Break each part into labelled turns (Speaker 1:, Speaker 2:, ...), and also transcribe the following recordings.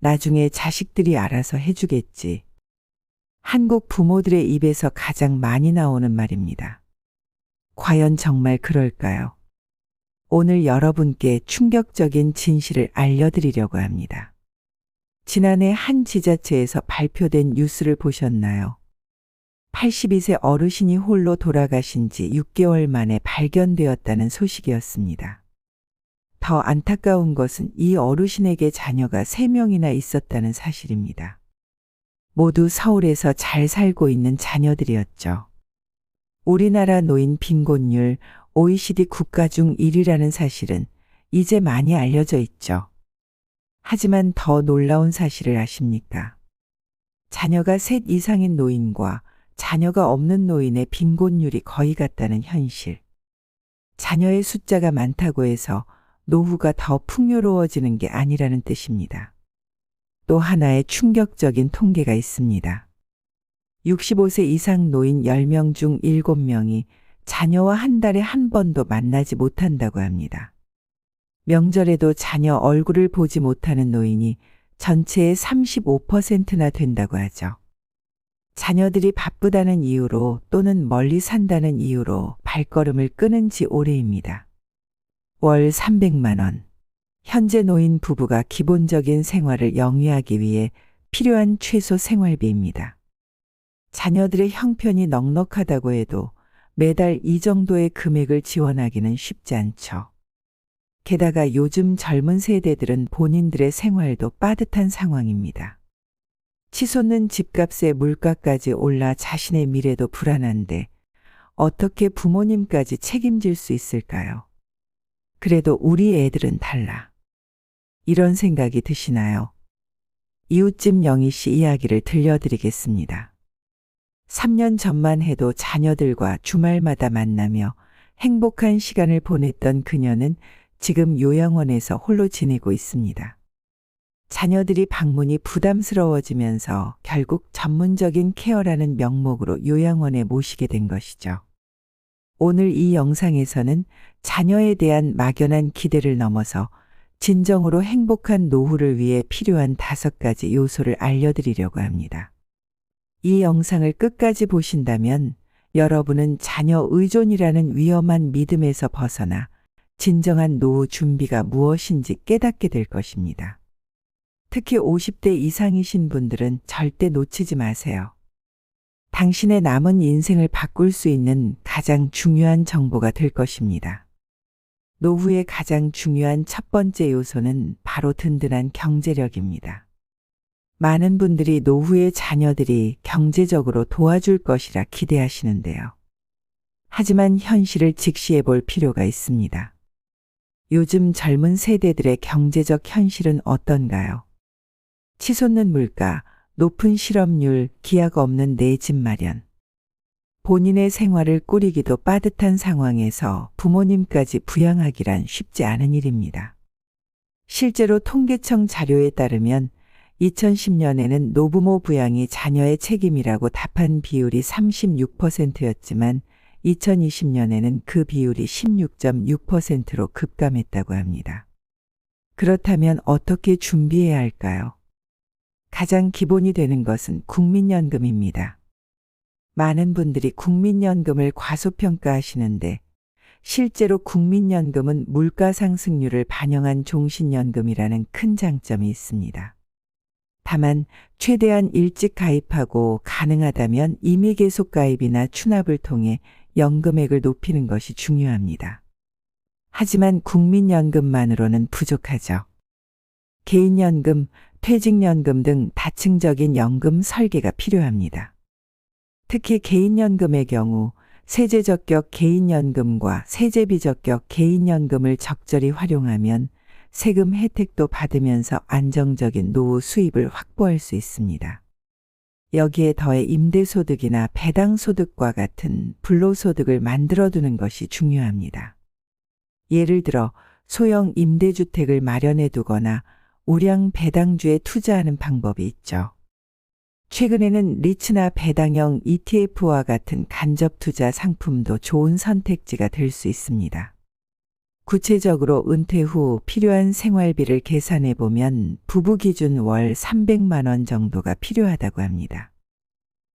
Speaker 1: 나중에 자식들이 알아서 해주겠지. 한국 부모들의 입에서 가장 많이 나오는 말입니다. 과연 정말 그럴까요? 오늘 여러분께 충격적인 진실을 알려드리려고 합니다. 지난해 한 지자체에서 발표된 뉴스를 보셨나요? 82세 어르신이 홀로 돌아가신 지 6개월 만에 발견되었다는 소식이었습니다. 더 안타까운 것은 이 어르신에게 자녀가 3명이나 있었다는 사실입니다. 모두 서울에서 잘 살고 있는 자녀들이었죠. 우리나라 노인 빈곤율 OECD 국가 중 1위라는 사실은 이제 많이 알려져 있죠. 하지만 더 놀라운 사실을 아십니까? 자녀가 3 이상인 노인과 자녀가 없는 노인의 빈곤율이 거의 같다는 현실. 자녀의 숫자가 많다고 해서 노후가 더 풍요로워지는 게 아니라는 뜻입니다. 또 하나의 충격적인 통계가 있습니다. 65세 이상 노인 10명 중 7명이 자녀와 한 달에 한 번도 만나지 못한다고 합니다. 명절에도 자녀 얼굴을 보지 못하는 노인이 전체의 35%나 된다고 하죠. 자녀들이 바쁘다는 이유로 또는 멀리 산다는 이유로 발걸음을 끊은 지 오래입니다. 월 300만 원. 현재 노인 부부가 기본적인 생활을 영위하기 위해 필요한 최소 생활비입니다. 자녀들의 형편이 넉넉하다고 해도 매달 이 정도의 금액을 지원하기는 쉽지 않죠. 게다가 요즘 젊은 세대들은 본인들의 생활도 빠듯한 상황입니다. 치솟는 집값에 물가까지 올라 자신의 미래도 불안한데 어떻게 부모님까지 책임질 수 있을까요? 그래도 우리 애들은 달라. 이런 생각이 드시나요? 이웃집 영희 씨 이야기를 들려드리겠습니다. 3년 전만 해도 자녀들과 주말마다 만나며 행복한 시간을 보냈던 그녀는 지금 요양원에서 홀로 지내고 있습니다. 자녀들이 방문이 부담스러워지면서 결국 전문적인 케어라는 명목으로 요양원에 모시게 된 것이죠. 오늘 이 영상에서는 자녀에 대한 막연한 기대를 넘어서 진정으로 행복한 노후를 위해 필요한 5가지 요소를 알려드리려고 합니다. 이 영상을 끝까지 보신다면 여러분은 자녀 의존이라는 위험한 믿음에서 벗어나 진정한 노후 준비가 무엇인지 깨닫게 될 것입니다. 특히 50대 이상이신 분들은 절대 놓치지 마세요. 당신의 남은 인생을 바꿀 수 있는 가장 중요한 정보가 될 것입니다. 노후의 가장 중요한 첫 번째 요소는 바로 든든한 경제력입니다. 많은 분들이 노후의 자녀들이 경제적으로 도와줄 것이라 기대하시는데요. 하지만 현실을 직시해 볼 필요가 있습니다. 요즘 젊은 세대들의 경제적 현실은 어떤가요? 치솟는 물가, 높은 실업률, 기약 없는 내 집 마련. 본인의 생활을 꾸리기도 빠듯한 상황에서 부모님까지 부양하기란 쉽지 않은 일입니다. 실제로 통계청 자료에 따르면 2010년에는 노부모 부양이 자녀의 책임이라고 답한 비율이 36%였지만 2020년에는 그 비율이 16.6%로 급감했다고 합니다. 그렇다면 어떻게 준비해야 할까요? 가장 기본이 되는 것은 국민연금입니다. 많은 분들이 국민연금을 과소평가하시는데 실제로 국민연금은 물가 상승률을 반영한 종신연금이라는 큰 장점이 있습니다. 다만 최대한 일찍 가입하고 가능하다면 임의계속 가입이나 추납을 통해 연금액을 높이는 것이 중요합니다. 하지만 국민연금만으로는 부족하죠. 개인연금, 퇴직연금 등 다층적인 연금 설계가 필요합니다. 특히 개인연금의 경우 세제적격 개인연금과 세제비적격 개인연금을 적절히 활용하면 세금 혜택도 받으면서 안정적인 노후 수입을 확보할 수 있습니다. 여기에 더해 임대소득이나 배당소득과 같은 불로소득을 만들어두는 것이 중요합니다. 예를 들어 소형 임대주택을 마련해 두거나 우량 배당주에 투자하는 방법이 있죠. 최근에는 리츠나 배당형 ETF와 같은 간접 투자 상품도 좋은 선택지가 될 수 있습니다. 구체적으로 은퇴 후 필요한 생활비를 계산해 보면 부부 기준 월 300만 원 정도가 필요하다고 합니다.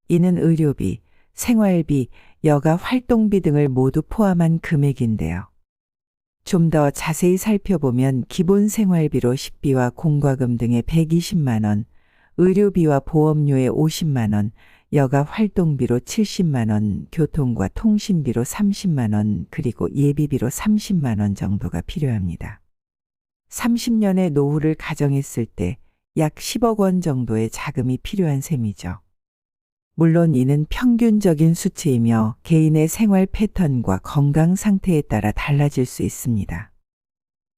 Speaker 1: 이는 의료비, 생활비, 여가 활동비 등을 모두 포함한 금액인데요. 좀 더 자세히 살펴보면 기본 생활비로 식비와 공과금 등의 120만 원, 의료비와 보험료의 50만 원, 여가 활동비로 70만 원, 교통과 통신비로 30만 원, 그리고 예비비로 30만 원 정도가 필요합니다. 30년의 노후를 가정했을 때 약 10억 원 정도의 자금이 필요한 셈이죠. 물론 이는 평균적인 수치이며 개인의 생활 패턴과 건강 상태에 따라 달라질 수 있습니다.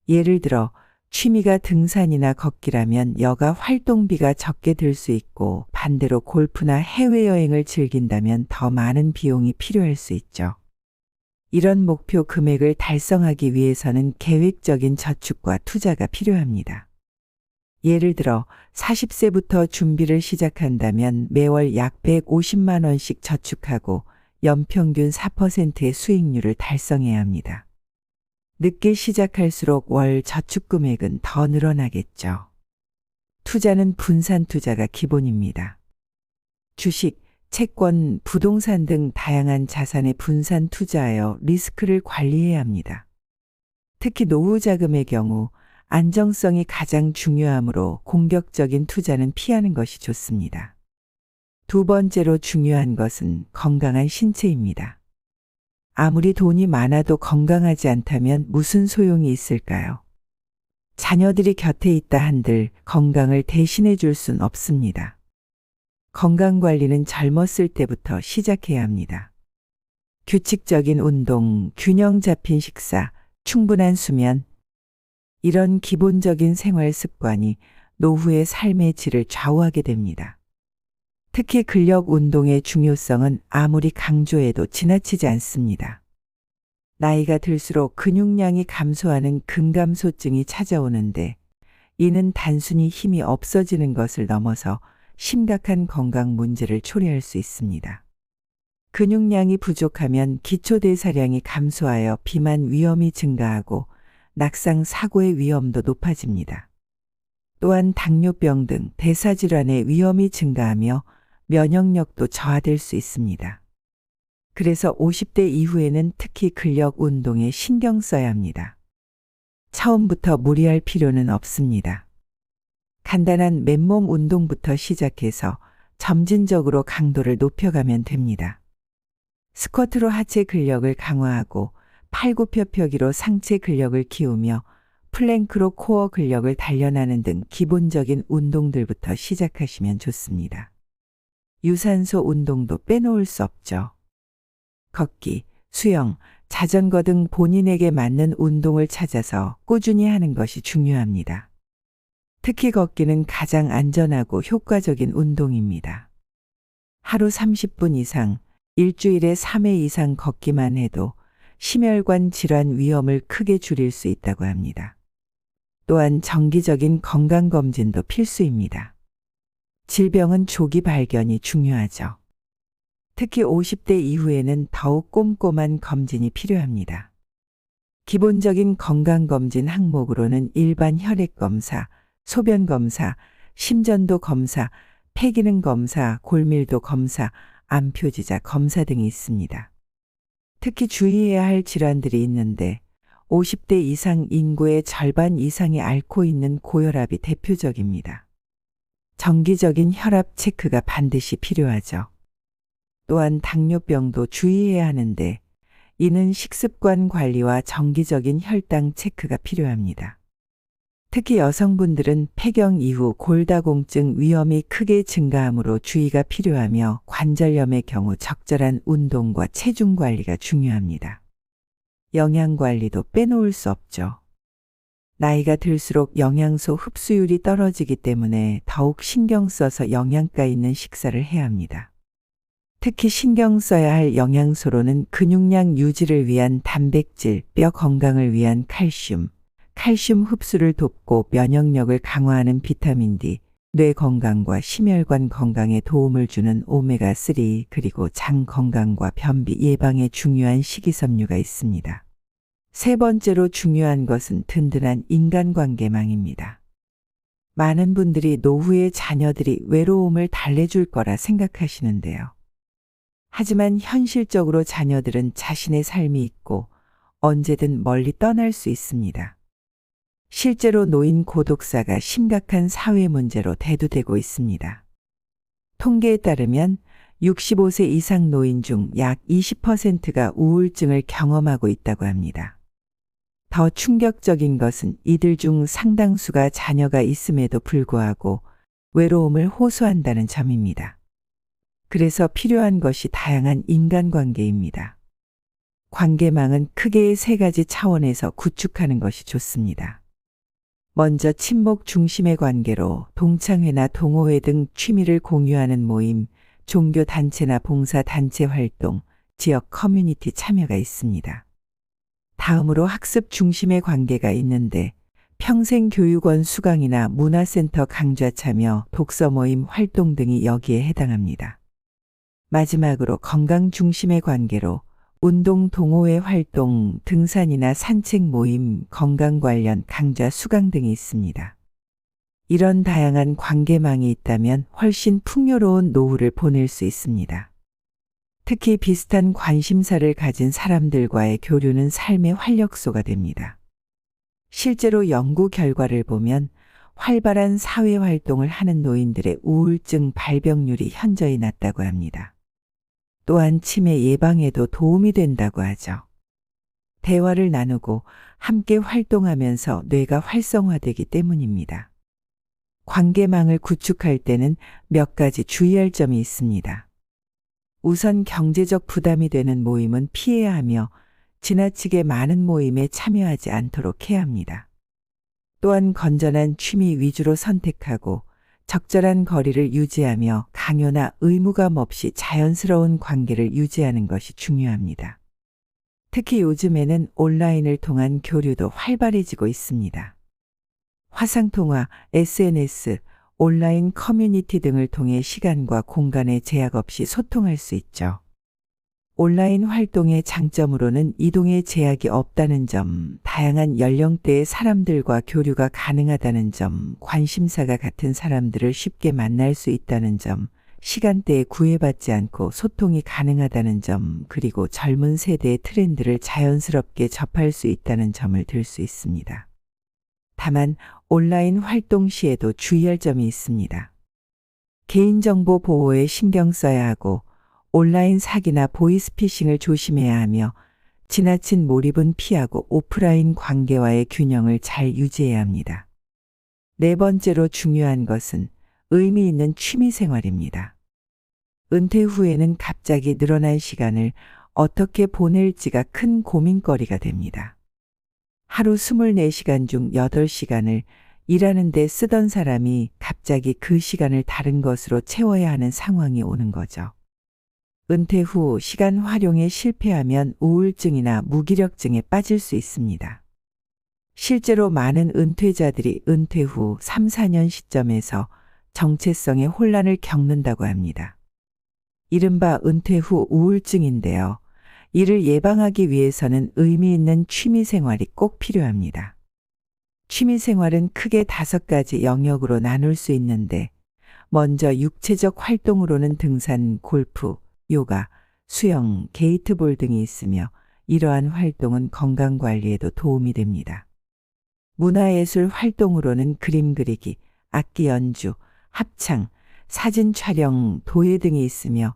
Speaker 1: 예를 들어 취미가 등산이나 걷기라면 여가 활동비가 적게 들 수 있고 반대로 골프나 해외여행을 즐긴다면 더 많은 비용이 필요할 수 있죠. 이런 목표 금액을 달성하기 위해서는 계획적인 저축과 투자가 필요합니다. 예를 들어 40세부터 준비를 시작한다면 매월 약 150만 원씩 저축하고 연평균 4%의 수익률을 달성해야 합니다. 늦게 시작할수록 월 저축 금액은 더 늘어나겠죠. 투자는 분산 투자가 기본입니다. 주식, 채권, 부동산 등 다양한 자산에 분산 투자하여 리스크를 관리해야 합니다. 특히 노후 자금의 경우 안정성이 가장 중요하므로 공격적인 투자는 피하는 것이 좋습니다. 두 번째로 중요한 것은 건강한 신체입니다. 아무리 돈이 많아도 건강하지 않다면 무슨 소용이 있을까요? 자녀들이 곁에 있다 한들 건강을 대신해 줄 순 없습니다. 건강관리는 젊었을 때부터 시작해야 합니다. 규칙적인 운동, 균형 잡힌 식사, 충분한 수면, 이런 기본적인 생활 습관이 노후의 삶의 질을 좌우하게 됩니다. 특히 근력 운동의 중요성은 아무리 강조해도 지나치지 않습니다. 나이가 들수록 근육량이 감소하는 근감소증이 찾아오는데 이는 단순히 힘이 없어지는 것을 넘어서 심각한 건강 문제를 초래할 수 있습니다. 근육량이 부족하면 기초대사량이 감소하여 비만 위험이 증가하고 낙상 사고의 위험도 높아집니다. 또한 당뇨병 등 대사질환의 위험이 증가하며 면역력도 저하될 수 있습니다. 그래서 50대 이후에는 특히 근력 운동에 신경 써야 합니다. 처음부터 무리할 필요는 없습니다. 간단한 맨몸 운동부터 시작해서 점진적으로 강도를 높여가면 됩니다. 스쿼트로 하체 근력을 강화하고 팔굽혀펴기로 상체 근력을 키우며 플랭크로 코어 근력을 단련하는 등 기본적인 운동들부터 시작하시면 좋습니다. 유산소 운동도 빼놓을 수 없죠. 걷기, 수영, 자전거 등 본인에게 맞는 운동을 찾아서 꾸준히 하는 것이 중요합니다. 특히 걷기는 가장 안전하고 효과적인 운동입니다. 하루 30분 이상, 일주일에 3회 이상 걷기만 해도 심혈관 질환 위험을 크게 줄일 수 있다고 합니다. 또한 정기적인 건강검진도 필수입니다. 질병은 조기 발견이 중요하죠. 특히 50대 이후에는 더욱 꼼꼼한 검진이 필요합니다. 기본적인 건강검진 항목으로는 일반 혈액검사, 소변검사, 심전도 검사, 폐기능 검사, 골밀도 검사, 암표지자 검사 등이 있습니다. 특히 주의해야 할 질환들이 있는데 50대 이상 인구의 절반 이상이 앓고 있는 고혈압이 대표적입니다. 정기적인 혈압 체크가 반드시 필요하죠. 또한 당뇨병도 주의해야 하는데 이는 식습관 관리와 정기적인 혈당 체크가 필요합니다. 특히 여성분들은 폐경 이후 골다공증 위험이 크게 증가하므로 주의가 필요하며 관절염의 경우 적절한 운동과 체중 관리가 중요합니다. 영양 관리도 빼놓을 수 없죠. 나이가 들수록 영양소 흡수율이 떨어지기 때문에 더욱 신경 써서 영양가 있는 식사를 해야 합니다. 특히 신경 써야 할 영양소로는 근육량 유지를 위한 단백질, 뼈 건강을 위한 칼슘, 칼슘 흡수를 돕고 면역력을 강화하는 비타민 D, 뇌 건강과 심혈관 건강에 도움을 주는 오메가3, 그리고 장 건강과 변비 예방에 중요한 식이섬유가 있습니다. 세 번째로 중요한 것은 든든한 인간관계망입니다. 많은 분들이 노후에 자녀들이 외로움을 달래줄 거라 생각하시는데요. 하지만 현실적으로 자녀들은 자신의 삶이 있고 언제든 멀리 떠날 수 있습니다. 실제로 노인 고독사가 심각한 사회 문제로 대두되고 있습니다. 통계에 따르면 65세 이상 노인 중 약 20%가 우울증을 경험하고 있다고 합니다. 더 충격적인 것은 이들 중 상당수가 자녀가 있음에도 불구하고 외로움을 호소한다는 점입니다. 그래서 필요한 것이 다양한 인간관계입니다. 관계망은 크게 세 가지 차원에서 구축하는 것이 좋습니다. 먼저 친목 중심의 관계로 동창회나 동호회 등 취미를 공유하는 모임, 종교단체나 봉사단체 활동, 지역 커뮤니티 참여가 있습니다. 다음으로 학습 중심의 관계가 있는데 평생교육원 수강이나 문화센터 강좌 참여, 독서 모임 활동 등이 여기에 해당합니다. 마지막으로 건강 중심의 관계로 운동 동호회 활동, 등산이나 산책 모임, 건강 관련 강좌 수강 등이 있습니다. 이런 다양한 관계망이 있다면 훨씬 풍요로운 노후를 보낼 수 있습니다. 특히 비슷한 관심사를 가진 사람들과의 교류는 삶의 활력소가 됩니다. 실제로 연구 결과를 보면 활발한 사회활동을 하는 노인들의 우울증 발병률이 현저히 낮다고 합니다. 또한 치매 예방에도 도움이 된다고 하죠. 대화를 나누고 함께 활동하면서 뇌가 활성화되기 때문입니다. 관계망을 구축할 때는 몇 가지 주의할 점이 있습니다. 우선 경제적 부담이 되는 모임은 피해야 하며 지나치게 많은 모임에 참여하지 않도록 해야 합니다. 또한 건전한 취미 위주로 선택하고 적절한 거리를 유지하며 강요나 의무감 없이 자연스러운 관계를 유지하는 것이 중요합니다. 특히 요즘에는 온라인을 통한 교류도 활발해지고 있습니다. 화상통화, SNS, 온라인 커뮤니티 등을 통해 시간과 공간의 제약 없이 소통할 수 있죠. 온라인 활동의 장점으로는 이동의 제약이 없다는 점, 다양한 연령대의 사람들과 교류가 가능하다는 점, 관심사가 같은 사람들을 쉽게 만날 수 있다는 점, 시간대에 구애받지 않고 소통이 가능하다는 점, 그리고 젊은 세대의 트렌드를 자연스럽게 접할 수 있다는 점을 들 수 있습니다. 다만 온라인 활동 시에도 주의할 점이 있습니다. 개인정보 보호에 신경 써야 하고 온라인 사기나 보이스피싱을 조심해야 하며 지나친 몰입은 피하고 오프라인 관계와의 균형을 잘 유지해야 합니다. 네 번째로 중요한 것은 의미 있는 취미 생활입니다. 은퇴 후에는 갑자기 늘어난 시간을 어떻게 보낼지가 큰 고민거리가 됩니다. 하루 24시간 중 8시간을 일하는 데 쓰던 사람이 갑자기 그 시간을 다른 것으로 채워야 하는 상황이 오는 거죠. 은퇴 후 시간 활용에 실패하면 우울증이나 무기력증에 빠질 수 있습니다. 실제로 많은 은퇴자들이 은퇴 후 3, 4년 시점에서 정체성의 혼란을 겪는다고 합니다. 이른바 은퇴 후 우울증인데요. 이를 예방하기 위해서는 의미 있는 취미 생활이 꼭 필요합니다. 취미 생활은 크게 5가지 영역으로 나눌 수 있는데 먼저 육체적 활동으로는 등산, 골프, 요가, 수영, 게이트볼 등이 있으며 이러한 활동은 건강관리에도 도움이 됩니다. 문화예술 활동으로는 그림 그리기, 악기 연주, 합창, 사진 촬영, 도예 등이 있으며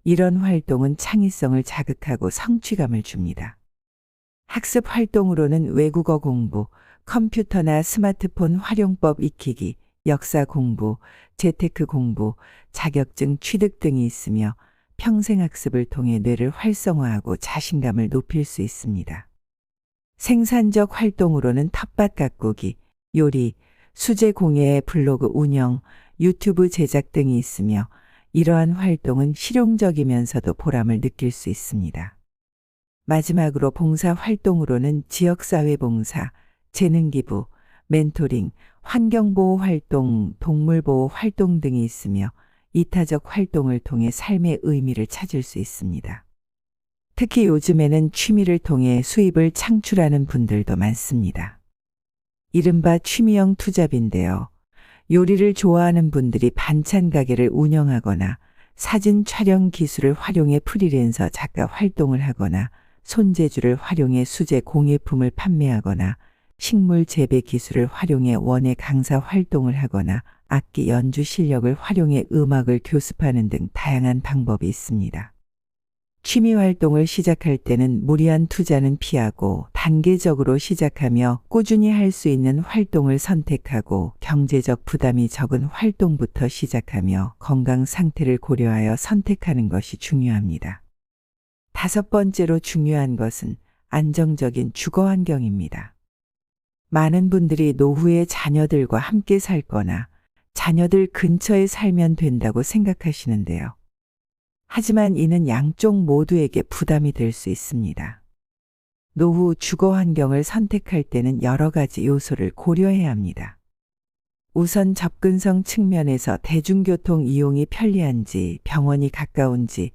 Speaker 1: 이런 활동은 창의성을 자극하고 성취감을 줍니다. 학습 활동으로는 외국어 공부, 컴퓨터나 스마트폰 활용법 익히기, 역사 공부, 재테크 공부, 자격증 취득 등이 있으며 평생학습을 통해 뇌를 활성화하고 자신감을 높일 수 있습니다. 생산적 활동으로는 텃밭 가꾸기, 요리, 수제 공예, 블로그 운영, 유튜브 제작 등이 있으며 이러한 활동은 실용적이면서도 보람을 느낄 수 있습니다. 마지막으로 봉사 활동으로는 지역사회 봉사, 재능기부, 멘토링, 환경보호 활동, 동물보호 활동 등이 있으며 이타적 활동을 통해 삶의 의미를 찾을 수 있습니다. 특히 요즘에는 취미를 통해 수입을 창출하는 분들도 많습니다. 이른바 취미형 투잡인데요. 요리를 좋아하는 분들이 반찬 가게를 운영하거나 사진 촬영 기술을 활용해 프리랜서 작가 활동을 하거나 손재주를 활용해 수제 공예품을 판매하거나 식물 재배 기술을 활용해 원예 강사 활동을 하거나 악기 연주 실력을 활용해 음악을 교습하는 등 다양한 방법이 있습니다. 취미 활동을 시작할 때는 무리한 투자는 피하고 단계적으로 시작하며 꾸준히 할 수 있는 활동을 선택하고 경제적 부담이 적은 활동부터 시작하며 건강 상태를 고려하여 선택하는 것이 중요합니다. 5번째로 중요한 것은 안정적인 주거 환경입니다. 많은 분들이 노후에 자녀들과 함께 살거나 자녀들 근처에 살면 된다고 생각하시는데요. 하지만 이는 양쪽 모두에게 부담이 될 수 있습니다. 노후 주거 환경을 선택할 때는 여러 가지 요소를 고려해야 합니다. 우선 접근성 측면에서 대중교통 이용이 편리한지, 병원이 가까운지,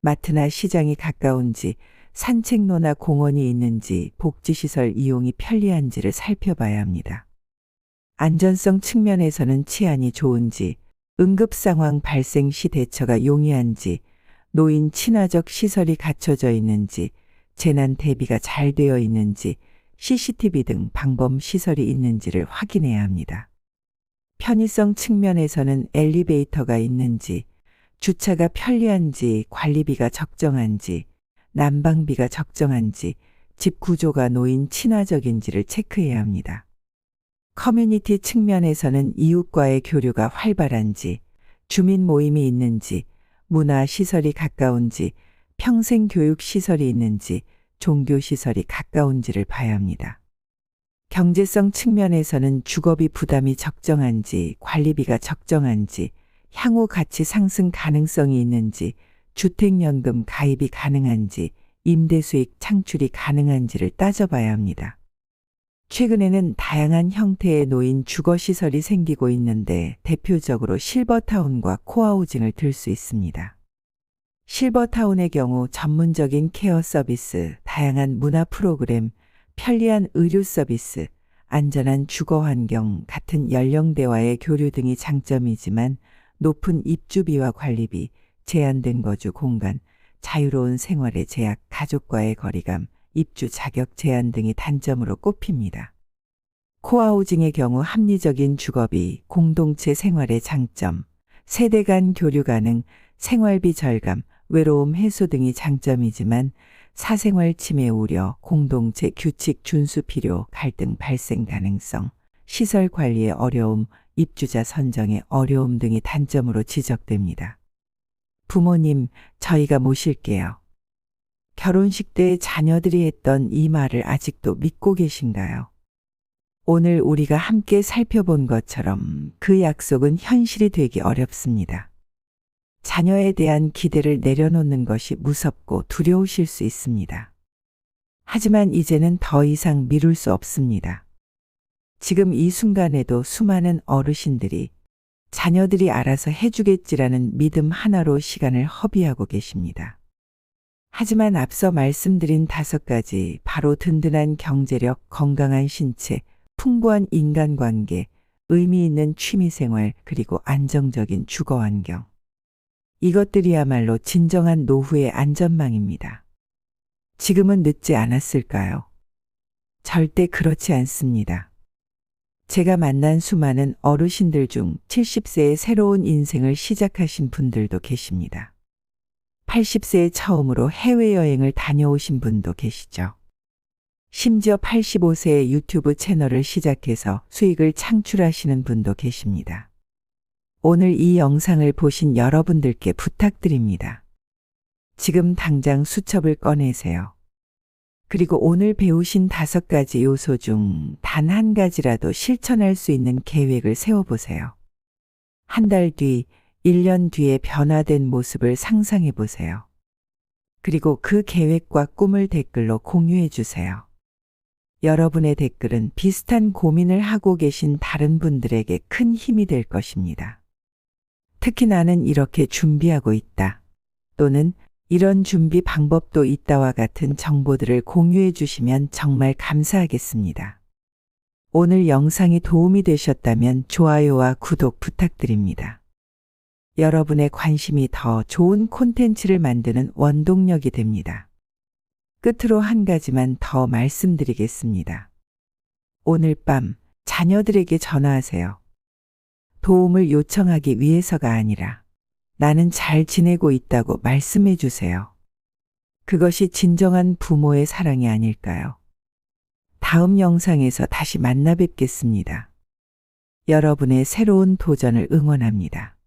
Speaker 1: 마트나 시장이 가까운지, 산책로나 공원이 있는지, 복지시설 이용이 편리한지를 살펴봐야 합니다. 안전성 측면에서는 치안이 좋은지, 응급상황 발생 시 대처가 용이한지, 노인 친화적 시설이 갖춰져 있는지, 재난 대비가 잘 되어 있는지, CCTV 등 방범 시설이 있는지를 확인해야 합니다. 편의성 측면에서는 엘리베이터가 있는지, 주차가 편리한지, 관리비가 적정한지, 난방비가 적정한지, 집 구조가 노인 친화적인지를 체크해야 합니다. 커뮤니티 측면에서는 이웃과의 교류가 활발한지, 주민 모임이 있는지, 문화시설이 가까운지, 평생교육시설이 있는지, 종교시설이 가까운지를 봐야 합니다. 경제성 측면에서는 주거비 부담이 적정한지, 관리비가 적정한지, 향후 가치 상승 가능성이 있는지, 주택연금 가입이 가능한지, 임대수익 창출이 가능한지를 따져봐야 합니다. 최근에는 다양한 형태의 노인 주거시설이 생기고 있는데 대표적으로 실버타운과 코하우징을 들 수 있습니다. 실버타운의 경우 전문적인 케어 서비스, 다양한 문화 프로그램, 편리한 의료 서비스, 안전한 주거 환경, 같은 연령대와의 교류 등이 장점이지만 높은 입주비와 관리비, 제한된 거주 공간, 자유로운 생활의 제약, 가족과의 거리감, 입주 자격 제한 등이 단점으로 꼽힙니다. 코하우징의 경우 합리적인 주거비, 공동체 생활의 장점, 세대 간 교류 가능, 생활비 절감, 외로움 해소 등이 장점이지만 사생활 침해 우려, 공동체 규칙 준수 필요, 갈등 발생 가능성, 시설 관리의 어려움, 입주자 선정의 어려움 등이 단점으로 지적됩니다. 부모님, 저희가 모실게요. 결혼식 때 자녀들이 했던 이 말을 아직도 믿고 계신가요? 오늘 우리가 함께 살펴본 것처럼 그 약속은 현실이 되기 어렵습니다. 자녀에 대한 기대를 내려놓는 것이 무섭고 두려우실 수 있습니다. 하지만 이제는 더 이상 미룰 수 없습니다. 지금 이 순간에도 수많은 어르신들이 자녀들이 알아서 해주겠지라는 믿음 하나로 시간을 허비하고 계십니다. 하지만 앞서 말씀드린 5가지, 바로 든든한 경제력, 건강한 신체, 풍부한 인간관계, 의미 있는 취미생활, 그리고 안정적인 주거 환경. 이것들이야말로 진정한 노후의 안전망입니다. 지금은 늦지 않았을까요? 절대 그렇지 않습니다. 제가 만난 수많은 어르신들 중 70세에 새로운 인생을 시작하신 분들도 계십니다. 80세에 처음으로 해외여행을 다녀오신 분도 계시죠. 심지어 85세에 유튜브 채널을 시작해서 수익을 창출하시는 분도 계십니다. 오늘 이 영상을 보신 여러분들께 부탁드립니다. 지금 당장 수첩을 꺼내세요. 그리고 오늘 배우신 5가지 요소 중 단 한 가지라도 실천할 수 있는 계획을 세워보세요. 한 달 뒤, 1년 뒤에 변화된 모습을 상상해 보세요. 그리고 그 계획과 꿈을 댓글로 공유해 주세요. 여러분의 댓글은 비슷한 고민을 하고 계신 다른 분들에게 큰 힘이 될 것입니다. 특히 나는 이렇게 준비하고 있다. 또는 이런 준비 방법도 있다와 같은 정보들을 공유해 주시면 정말 감사하겠습니다. 오늘 영상이 도움이 되셨다면 좋아요와 구독 부탁드립니다. 여러분의 관심이 더 좋은 콘텐츠를 만드는 원동력이 됩니다. 끝으로 한 가지만 더 말씀드리겠습니다. 오늘 밤 자녀들에게 전화하세요. 도움을 요청하기 위해서가 아니라 나는 잘 지내고 있다고 말씀해 주세요. 그것이 진정한 부모의 사랑이 아닐까요? 다음 영상에서 다시 만나 뵙겠습니다. 여러분의 새로운 도전을 응원합니다.